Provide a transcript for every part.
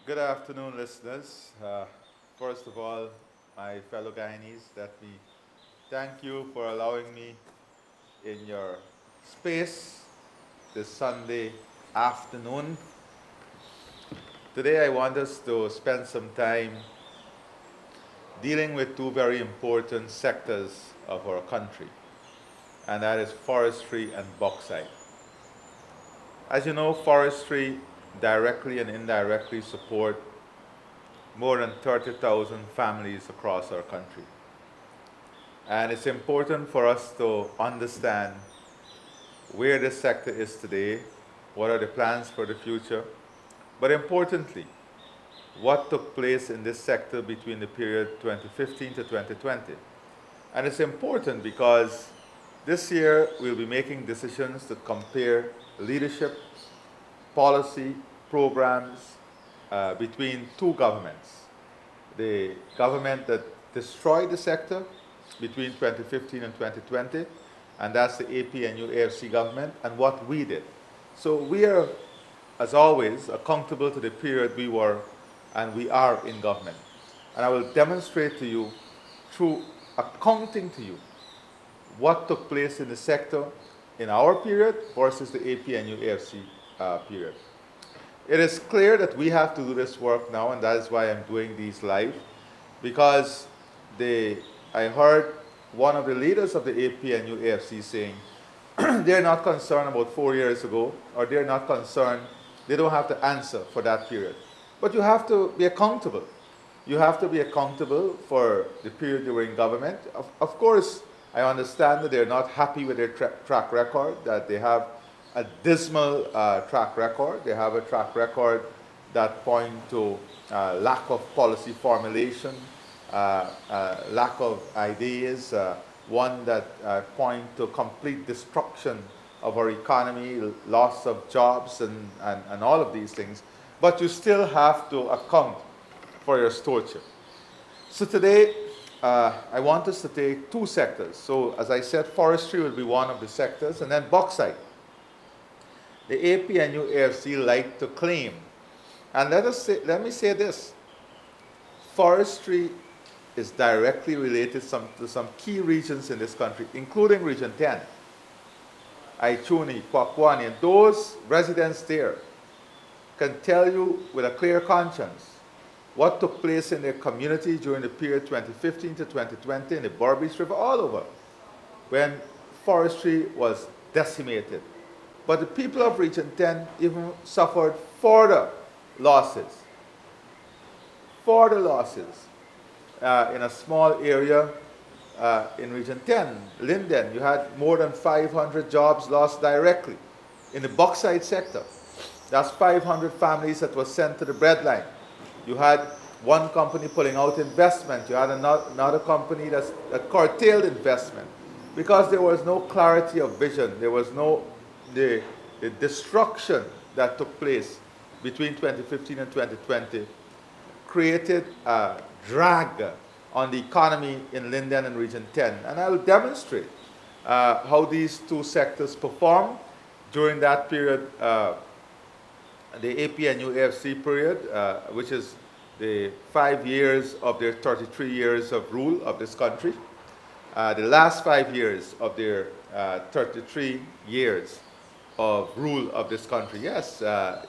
Good afternoon, listeners. First of all, my fellow Guyanese, let me thank you for allowing me in your space this Sunday afternoon. Today, I want us to spend some time dealing with two very important sectors of our country, and that is forestry and bauxite. As you know, forestry directly and indirectly support more than 30,000 families across our country. And it's important for us to understand where this sector is today, what are the plans for the future, but importantly, what took place in this sector between the period 2015 to 2020. And it's important because this year we'll be making decisions to compare leadership, policy, programs between two governments. The government that destroyed the sector between 2015 and 2020, and that's the APNU AFC government, and what we did. So we are, as always, accountable to the period we were and we are in government. And I will demonstrate to you, through accounting to you, what took place in the sector in our period versus the APNU AFC period. It is clear that we have to do this work now, and that is why I'm doing these live, because I heard one of the leaders of the APNU AFC saying they're not concerned about 4 years ago, or they're not concerned, they don't have to answer for that period. But you have to be accountable. You have to be accountable for the period you were in government. Of course, I understand that they're not happy with their track record, that they have a dismal track record. They have a track record that point to lack of policy formulation, lack of ideas, one that point to complete destruction of our economy, loss of jobs, and all of these things. But you still have to account for your stewardship. So today, I want us to take two sectors. So as I said, forestry will be one of the sectors, and then bauxite. The APNU AFC like to claim, and let me say this, forestry is directly related to some key regions in this country, including Region 10, Aichuni, Kwakwani, and those residents there can tell you with a clear conscience what took place in their community during the period 2015 to 2020 in the Berbice River, all over, when forestry was decimated. But the people of Region 10 even suffered further losses. Further losses. In a small area in Region 10, Linden, you had more than 500 jobs lost directly in the bauxite sector. That's 500 families that were sent to the breadline. You had one company pulling out investment. You had another company that curtailed investment because there was no clarity of vision. There was no the destruction that took place between 2015 and 2020 created a drag on the economy in Linden and Region 10. And I will demonstrate how these two sectors performed during that period, the APNU AFC period, which is the 5 years of their 33 years of rule of this country. The last 5 years of their 33 years of rule of this country. Yes,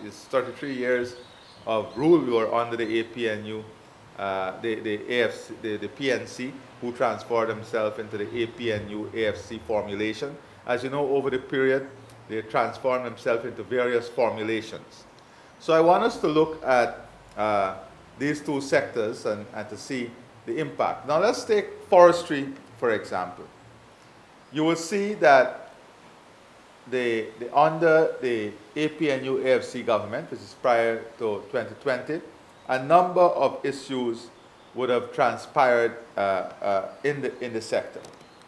it's 33 years of rule. We were under the APNU, the AFC, the PNC, who transformed themselves into the APNU AFC formulation. As you know, over the period, they transformed themselves into various formulations. So I want us to look at these two sectors and to see the impact. Now let's take forestry, for example. You will see that under the APNU AFC government, which is prior to 2020, a number of issues would have transpired in the sector.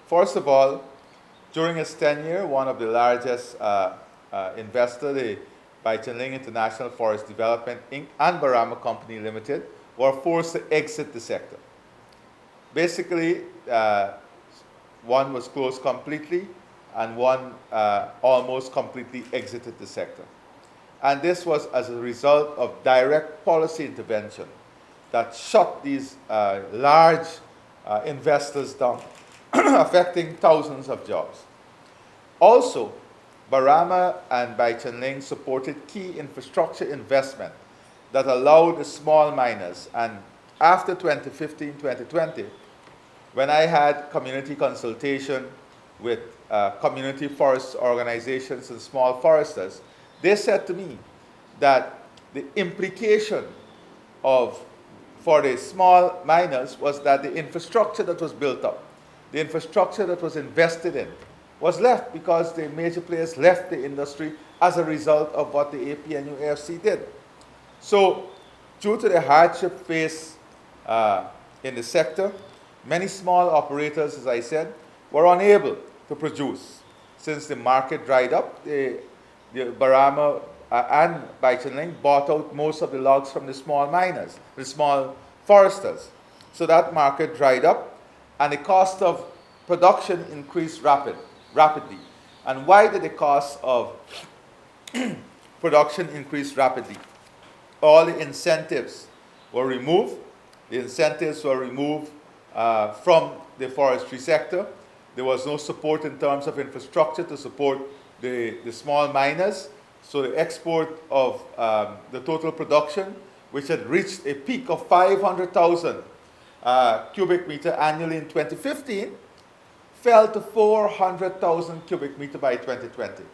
First of all, during its tenure, one of the largest investors, the Baichunling International Forest Development Inc. and Barama Company Limited, were forced to exit the sector. Basically, one was closed completely, and one almost completely exited the sector. And this was as a result of direct policy intervention that shut these large investors down, affecting thousands of jobs. Also, Barama and Baicheng supported key infrastructure investment that allowed the small miners. And after 2015-2020, when I had community consultation with community forest organizations and small foresters, they said to me that the implication for the small miners was that the infrastructure that was built up, the infrastructure that was invested in, was left because the major players left the industry as a result of what the APNU-AFC did. So, due to the hardship faced in the sector, many small operators, as I said, were unable to produce. Since the market dried up, the Barama and Baicheng bought out most of the logs from the small miners, the small foresters. So that market dried up, and the cost of production increased rapidly. And why did the cost of production increase rapidly? All the incentives were removed. The incentives were removed from the forestry sector. There was no support in terms of infrastructure to support the small miners. So the export of the total production, which had reached a peak of 500,000 cubic meter annually in 2015, fell to 400,000 cubic meter by 2020.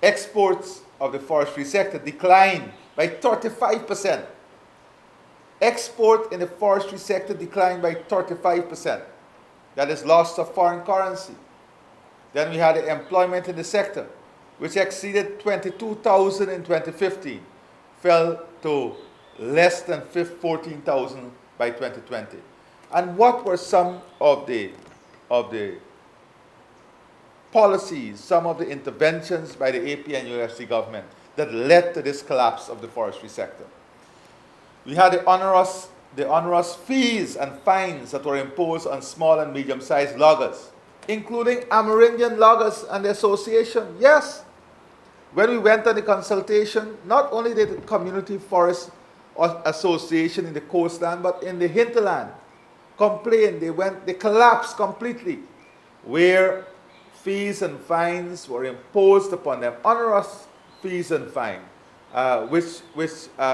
Exports of the forestry sector declined by 35%. Export in the forestry sector declined by 35%. That is loss of foreign currency. Then we had the employment in the sector, which exceeded 22,000 in 2015, fell to less than 14,000 by 2020. And what were some of the policies, some of the interventions by the APNUFC government that led to this collapse of the forestry sector? We had the onerous fees and fines that were imposed on small and medium-sized loggers, including Amerindian Loggers and the Association. Yes, when we went on the consultation, not only did the Community Forest Association in the coastland, but in the hinterland complained. They collapsed completely, where fees and fines were imposed upon them, onerous fees and fines, which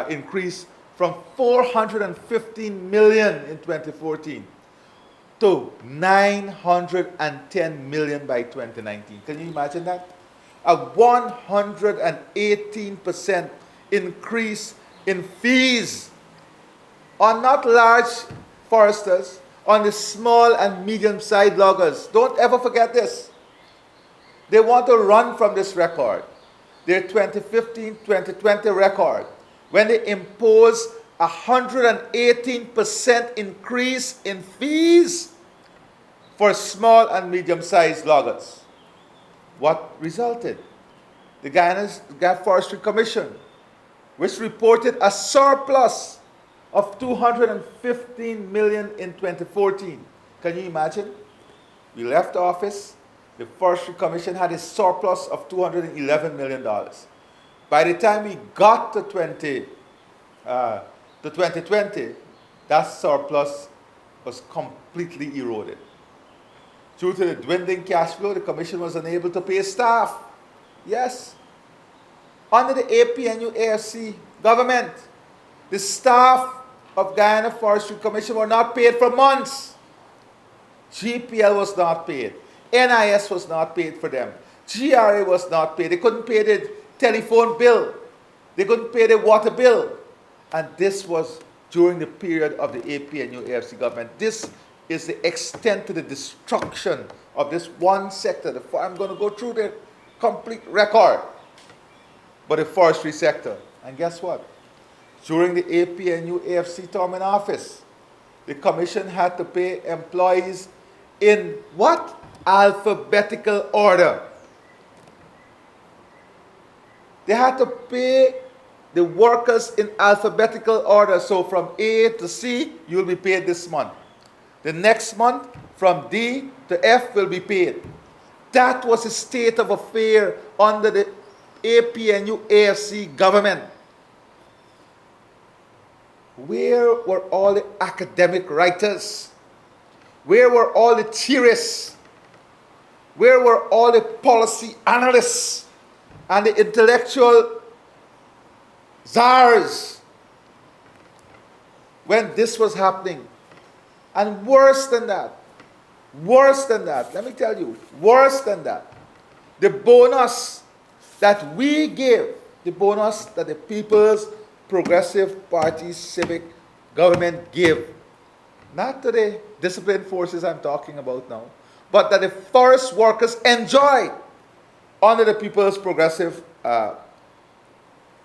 increased from 415 million in 2014 to 910 million by 2019. Can you imagine that? A 118% increase in fees on not large foresters, on the small and medium-sized loggers. Don't ever forget this. They want to run from this record, their 2015-2020 record, when they imposed a 118% increase in fees for small and medium-sized loggers. What resulted? The Guyana Forestry Commission, which reported a surplus of 215 million in 2014. Can you imagine? We left office, the Forestry Commission had a surplus of $211 million. By the time we got to 2020, that surplus was completely eroded. Due to the dwindling cash flow, the Commission was unable to pay staff. Yes. Under the APNU-AFC government, the staff of Guyana Forestry Commission were not paid for months. GPL was not paid. NIS was not paid for them. GRA was not paid. They couldn't pay the telephone bill. They couldn't pay the water bill. And this was during the period of the APNU-AFC government. This is the extent to the destruction of this one sector. I'm going to go through the complete record. But the forestry sector. And guess what? During the APNU-AFC term in office, the Commission had to pay employees in what? Alphabetical order. They had to pay the workers in alphabetical order. So from A to C, you'll be paid this month. The next month, from D to F will be paid. That was the state of affairs under the APNU AFC government, where were all the academic writers? Where were all the theorists? Where were all the policy analysts and the intellectual czars when this was happening? And worse than that, let me tell you, worse than that, the bonus that we give, the bonus that the People's Progressive Party civic government give, not to the disciplined forces I'm talking about now, but that the forest workers enjoy under the People's Progressive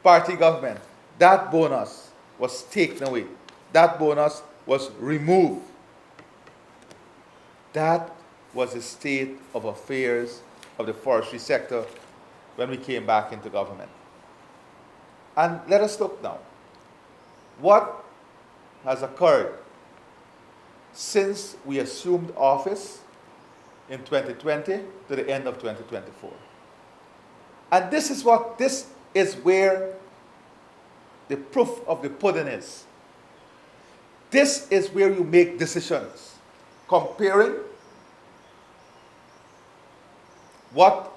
Party government, that bonus was taken away. That bonus was removed. That was the state of affairs of the forestry sector when we came back into government. And let us look now. What has occurred since we assumed office in 2020 to the end of 2024? And this is where the proof of the pudding is. This is where you make decisions, comparing what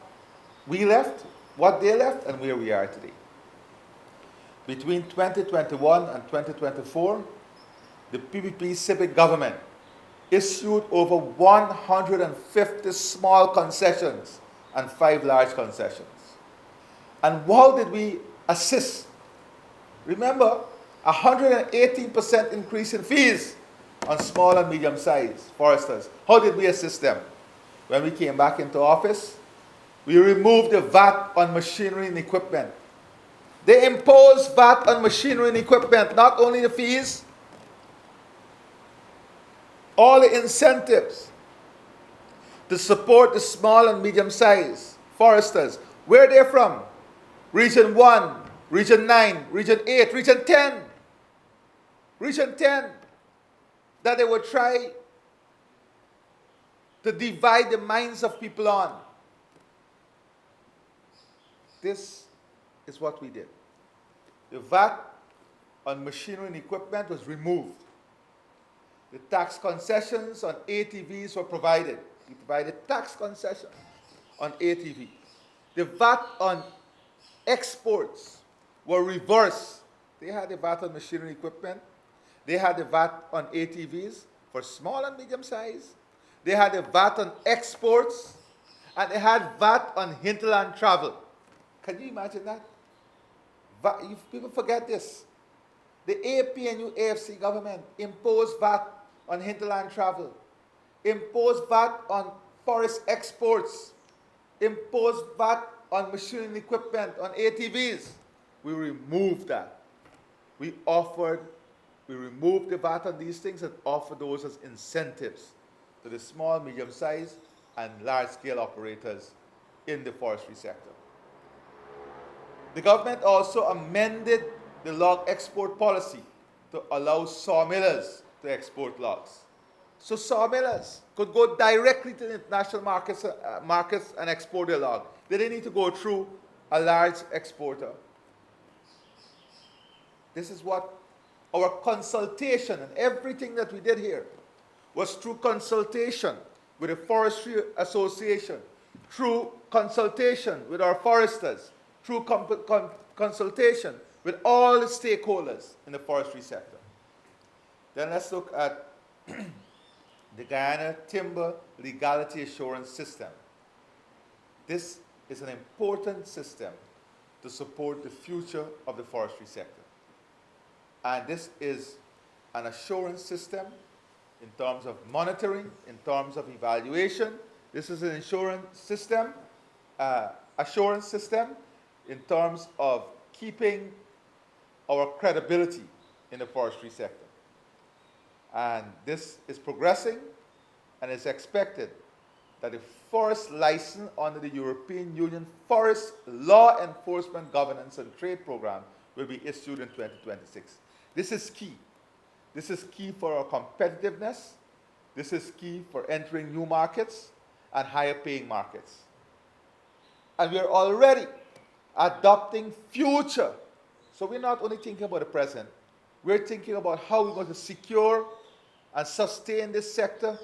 we left, what they left, and where we are today. Between 2021 and 2024, the PPP civic government issued over 150 small concessions and 5 large concessions. And how did we assist? Remember, 118% increase in fees on small and medium-sized foresters. How did we assist them? When we came back into office, we removed the VAT on machinery and equipment. They imposed VAT on machinery and equipment, not only the fees, all the incentives to support the small and medium-sized foresters. Where they're from? Region 1, Region 9, Region 8, Region 10. Region 10. That they would try to divide the minds of people on. This is what we did. The VAT on machinery and equipment was removed. The tax concessions on ATVs were provided. We provided tax concessions on ATVs. The VAT on exports were reversed. They had the VAT on machinery and equipment. They had the VAT on ATVs for small and medium size. They had the VAT on exports. And they had VAT on hinterland travel. Can you imagine that? People forget this. The APNU AFC government imposed VAT on hinterland travel, imposed VAT on forest exports, imposed VAT on machinery and equipment, on ATVs. We removed that. We removed the VAT on these things and offered those as incentives to the small, medium-sized, and large-scale operators in the forestry sector. The government also amended the log export policy to allow sawmillers to export logs. So sawmillers could go directly to the international markets and export their log. They didn't need to go through a large exporter. This is what our consultation and everything that we did here was through consultation with the Forestry Association, through consultation with our foresters, through consultation with all the stakeholders in the forestry sector. Then let's look at the Guyana Timber Legality Assurance System. This is an important system to support the future of the forestry sector. And this is an assurance system in terms of monitoring, in terms of evaluation. This is an assurance system in terms of keeping our credibility in the forestry sector. And this is progressing, and it's expected that the forest license under the European Union Forest Law Enforcement Governance and Trade Program will be issued in 2026. This is key. This is key for our competitiveness. This is key for entering new markets and higher paying markets. And we are already adopting future. So we're not only thinking about the present, we're thinking about how we're going to secure and sustain this sector,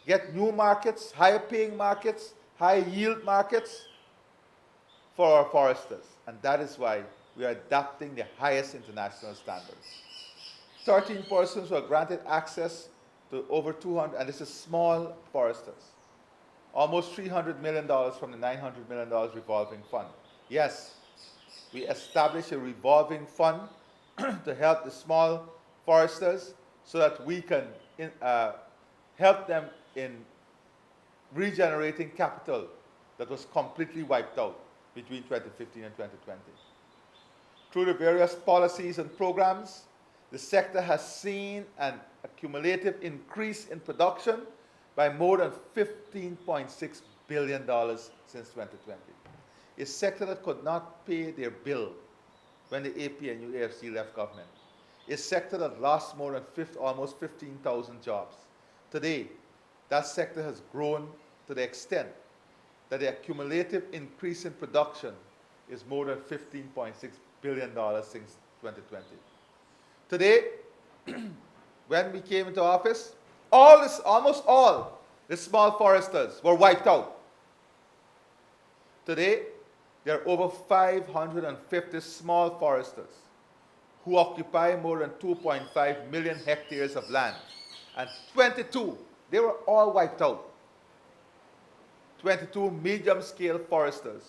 get new markets, higher paying markets, high yield markets for our foresters. And that is why we are adopting the highest international standards. 13 persons were granted access to over 200, and this is small foresters. Almost $300 million from the $900 million revolving fund. Yes, we established a revolving fund to help the small foresters so that we can help them in regenerating capital that was completely wiped out between 2015 and 2020. Through the various policies and programs, the sector has seen an accumulative increase in production by more than $15.6 billion since 2020. A sector that could not pay their bill when the APNU AFC left government. A sector that lost more than almost 15,000 jobs. Today, that sector has grown to the extent that the accumulative increase in production is more than $15.6 billion since 2020. Today, when we came into office, almost all the small foresters were wiped out. Today, there are over 550 small foresters who occupy more than 2.5 million hectares of land. And 22, they were all wiped out. 22 medium-scale foresters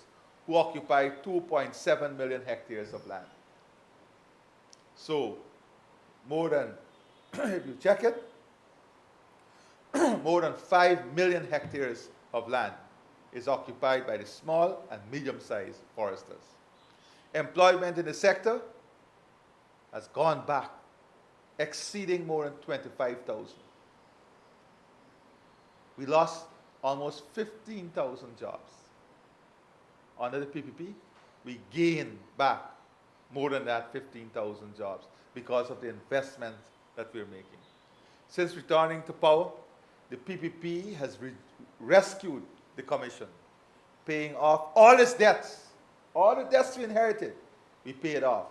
who occupy 2.7 million hectares of land. So, more than, if you check it, more than 5 million hectares of land is occupied by the small and medium-sized foresters. Employment in the sector has gone back, exceeding more than 25,000. We lost almost 15,000 jobs. Under the PPP, we gained back more than that 15,000 jobs because of the investments that we're making. Since returning to power, the PPP has rescued the Commission, paying off all its debts. All the debts we inherited, we paid off.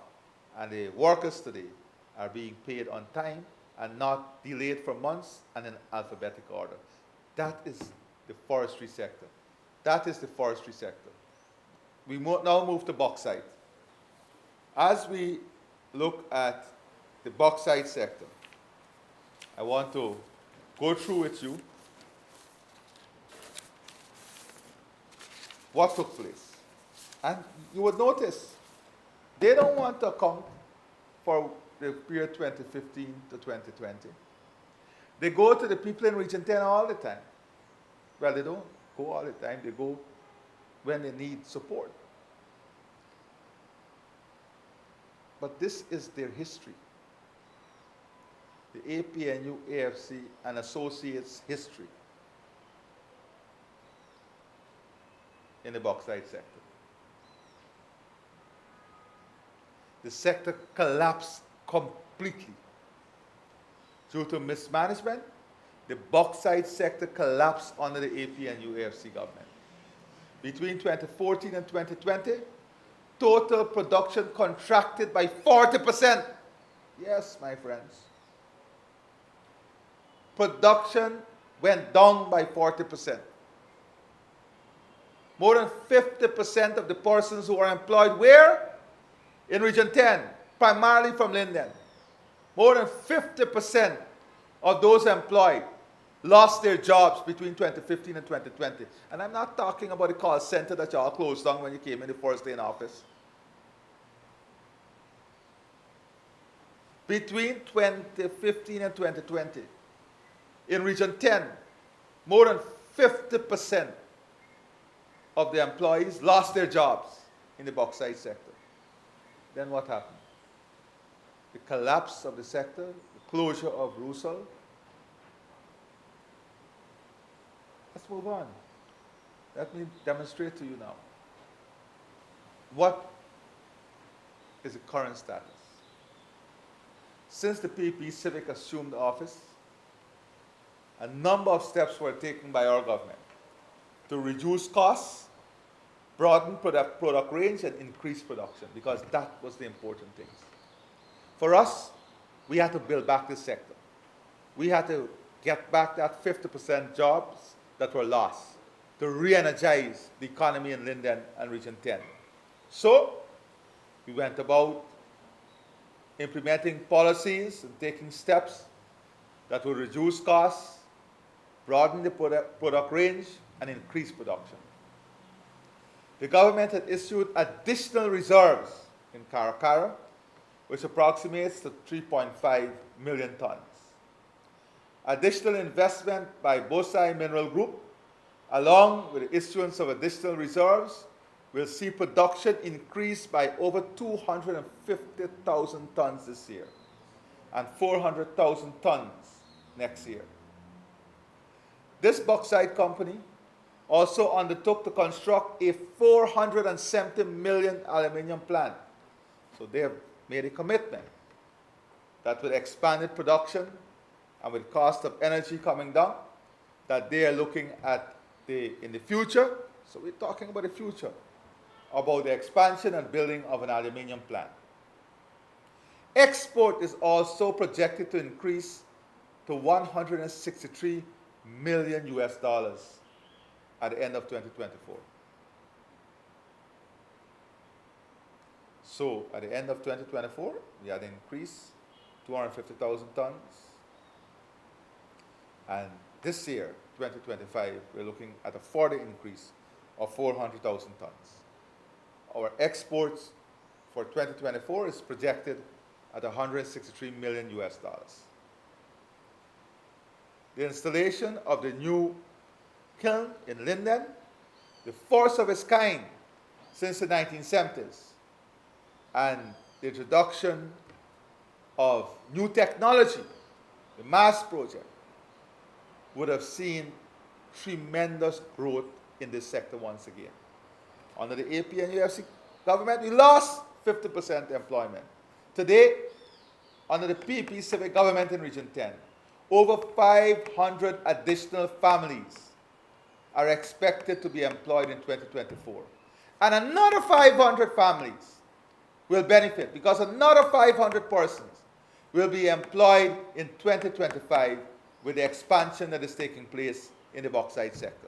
And the workers today are being paid on time and not delayed for months and in alphabetical order. That is the forestry sector. That is the forestry sector. We now move to bauxite. As we look at the bauxite sector, I want to go through with you what took place. And you would notice they don't want to account for the period 2015 to 2020. They go to the people in Region 10 all the time. Well, they don't go all the time. They go when they need support. But this is their history. The APNU, AFC, and Associates' history in the bauxite sector. The sector collapsed completely. Due to mismanagement, the bauxite sector collapsed under the APNU, AFC government. Between 2014 and 2020, total production contracted by 40%. Yes, my friends. Production went down by 40%. More than 50% of the persons who are employed where? In Region 10, primarily from Linden. More than 50% of those employed lost their jobs between 2015 and 2020. And I'm not talking about the call center that y'all closed down when you came in the first day in office. Between 2015 and 2020, in Region 10, more than 50% of the employees lost their jobs in the bauxite sector. Then what happened? The collapse of the sector, the closure of Rusal. Let's move on. Let me demonstrate to you now. What is the current status? Since the PP Civic assumed office, a number of steps were taken by our government to reduce costs broaden product range, and increase production, because that was the important things. For us, we had to build back this sector. We had to get back that 50% jobs that were lost to re-energize the economy in Linden and Region 10. So we went about implementing policies and taking steps that will reduce costs, broaden the product range, and increase production. The government had issued additional reserves in Caracara, which approximates to 3.5 million tons. Additional investment by Bauxite Mineral Group, along with the issuance of additional reserves, will see production increase by over 250,000 tons this year and 400,000 tons next year. This bauxite company also undertook to construct a $470 million aluminum plant. So they have made a commitment that with expanded production and with cost of energy coming down, that they are looking at in the future. So we're talking about the future, about the expansion and building of an aluminum plant. Export is also projected to increase to $163 million at the end of 2024. So at the end of 2024, we had an increase, 250,000 tons. And this year, 2025, we're looking at a further increase of 400,000 tons. Our exports for 2024 is projected at $163 million. The installation of the new kiln in Linden, the first of its kind since the 1970s, and the introduction of new technology, the MASS project, would have seen tremendous growth in this sector once again. Under the AP and UFC government, we lost 50% employment. Today, under the PP civic government in Region 10, over 500 additional families are expected to be employed in 2024. And another 500 families will benefit because another 500 persons will be employed in 2025 with the expansion that is taking place in the bauxite sector.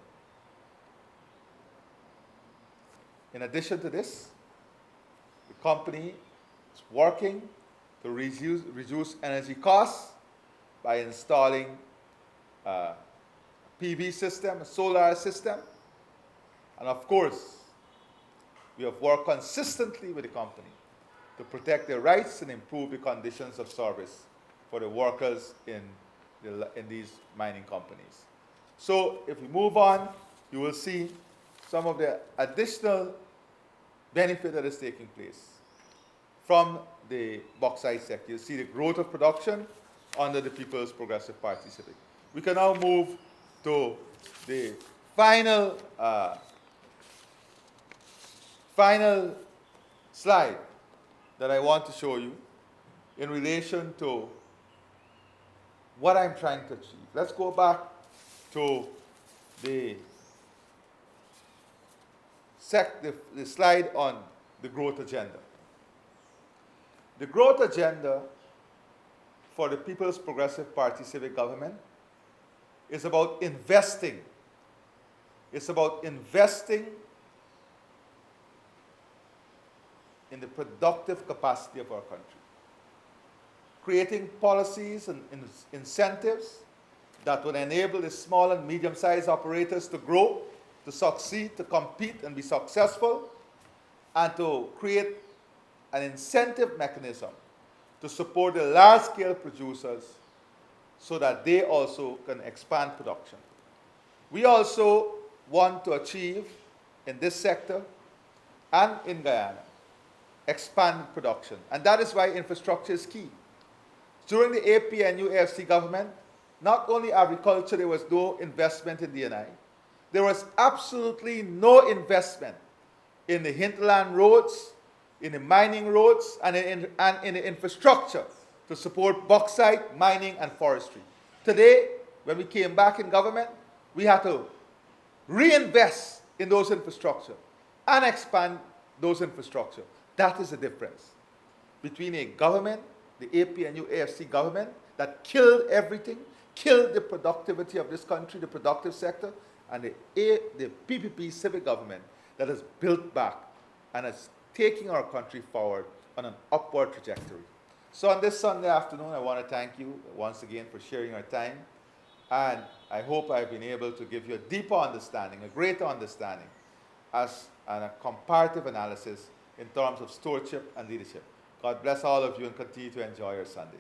In addition to this, the company is working to reduce energy costs by installing a PV system, a solar system, and of course, we have worked consistently with the company to protect their rights and improve the conditions of service for the workers in these mining companies. So if we move on, you will see some of the additional benefit that is taking place from the bauxite sector. You see the growth of production under the People's Progressive Party Civic. We can now move to the final slide that I want to show you in relation to what I'm trying to achieve. Let's go back to the slide on the growth agenda. The growth agenda for the People's Progressive Party civic government is about investing. It's about investing in the productive capacity of our country, creating policies and incentives that will enable the small and medium-sized operators to grow, to succeed, to compete and be successful, and to create an incentive mechanism to support the large-scale producers so that they also can expand production. We also want to achieve in this sector and in Guyana expand production, and that is why infrastructure is key. During the APNU AFC government, not only agriculture, there was no investment in D&I. There was absolutely no investment in the hinterland roads, in the mining roads, and in the infrastructure to support bauxite, mining, and forestry. Today, when we came back in government, we had to reinvest in those infrastructure and expand those infrastructure. That is the difference between a government, the APNU AFC government, that killed everything, killed the productivity of this country, the productive sector, and the PPP civic government that has built back and is taking our country forward on an upward trajectory. So on this Sunday afternoon, I want to thank you once again for sharing your time. And I hope I've been able to give you a deeper understanding, a greater understanding, and a comparative analysis in terms of stewardship and leadership. God bless all of you and continue to enjoy your Sunday.